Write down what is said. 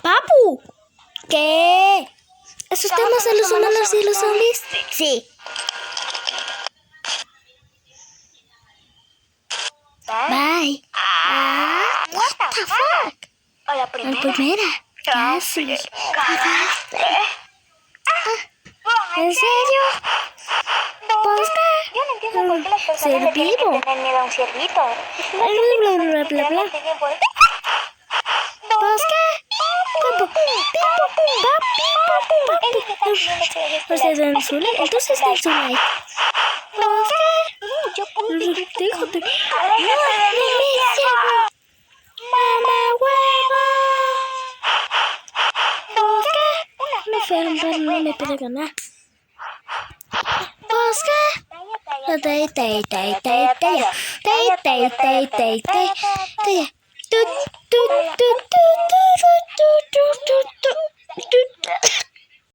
Papu, ¿qué? ¿Asustamos a los humanos y los zombies? Sí. Bye. What the fuck? La La primera. Casi. ¿En serio? ¿Bosque? Yo no entiendo por qué las personas le tienen que tener miedo a un ciervito. ¿Bosque? ¿Ustedes en su like? Entonces den su like. ¿Bosque? Déjate. Mamá huevo. ¿Bosque? Me fueron, pero no me puede ganar. Bosque? Tay.